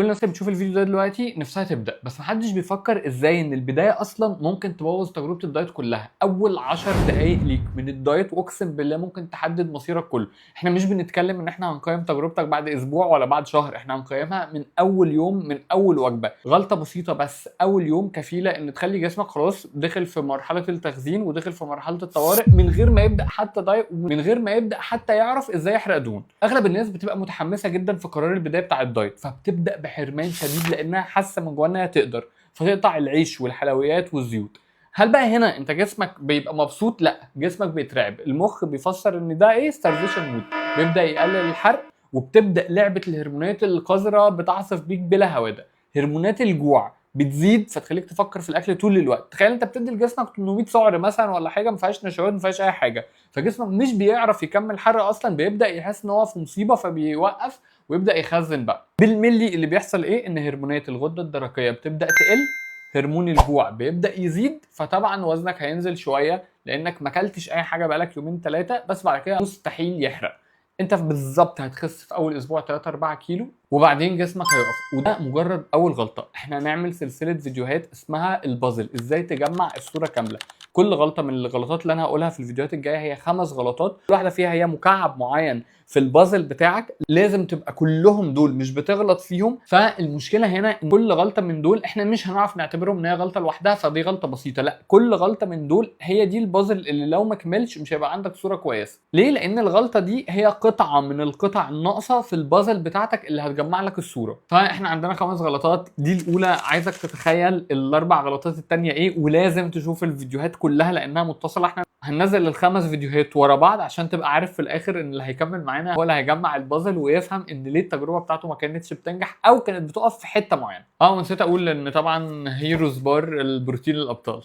الناس اللي بتشوف الفيديو ده دلوقتي نفسها تبدا، بس محدش بيفكر ازاي ان البدايه اصلا ممكن تبوظ تجربه الدايت كلها. اول 10 دقائق ليك من الدايت واقسم بالله ممكن تحدد مصيرك كله. احنا مش بنتكلم ان احنا هنقيم تجربتك بعد اسبوع ولا بعد شهر، احنا هنقيمها من اول يوم، من اول وجبه. غلطه بسيطه بس اول يوم كفيله ان تخلي جسمك خلاص دخل في مرحله التخزين ودخل في مرحله الطوارئ من غير ما يبدا حتى دايت، ومن غير ما يبدا حتى يعرف ازاي يحرق دهون. اغلب الناس بتبقى متحمسه جدا في قرار البدايه بتاع الدايت، فبتبدا بحرمان شديد لانها حاسه من جواها انها تقدر، فتقطع العيش والحلويات والزيوت. هل بقى هنا انت جسمك بيبقى مبسوط؟ لا، جسمك بيترعب. المخ بيفسر ان ده ايه؟ ستارفيشن مود، بيبدا يقلل الحرق، وبتبدا لعبه الهرمونات القذره بتعصف بيك بلا هواده. هرمونات الجوع بتزيد فتخليك تفكر في الاكل طول الوقت. تخيل انت بتدي لجسمك 800 سعر مثلا ولا حاجه، ما فيهاش نشويات، ما فيهاش اي حاجه، فجسمك مش بيعرف يكمل حرق اصلا، بيبدا يحس ان هو في مصيبه فبيوقف ويبدا يخزن بقى. بالملي اللي بيحصل ايه؟ ان هرمونات الغده الدرقيه بتبدا تقل، هرمون الجوع بيبدا يزيد، فطبعا وزنك هينزل شويه لانك ما اكلتش اي حاجه بقالك يومين ثلاثه، بس بعد كده مستحيل يحرق. انت بالظبط هتخس في اول اسبوع 3 4 كيلو وبعدين جسمك هيقف. وده مجرد اول غلطه. احنا هنعمل سلسله فيديوهات اسمها البازل، ازاي تجمع الصوره كامله. كل غلطه من الغلطات اللي انا هقولها في الفيديوهات الجايه هي 5 غلطات، كل واحده فيها هي مكعب معين في البازل بتاعك، لازم تبقى كلهم دول مش بتغلط فيهم. فالمشكله هنا ان كل غلطه من دول احنا مش هنعرف نعتبرهم ان هي غلطه لوحدها فدي غلطه بسيطه، لا، كل غلطه من دول هي دي البازل اللي لو ما كملش مش هيبقى عندك صوره كويسه. ليه؟ لان الغلطه دي هي قطعه من القطع الناقصه في البازل بتاعتك اللي هتجمع لك الصوره. فاحنا عندنا 5 غلطات، دي الاولى. عايزك تتخيل الاربع غلطات التانيه ايه، ولازم تشوف الفيديوهات كلها لانها متصله. احنا هننزل ال5 فيديوهات ورا بعض عشان تبقى عارف في الاخر ان اللي هيكمل معانا هو اللي هيجمع البازل ويفهم ان ليه التجربه بتاعته ما كانتش بتنجح او كانت بتقف في حته معينه. ونسيت اقول ان طبعا هيروز بار البروتين الابطال.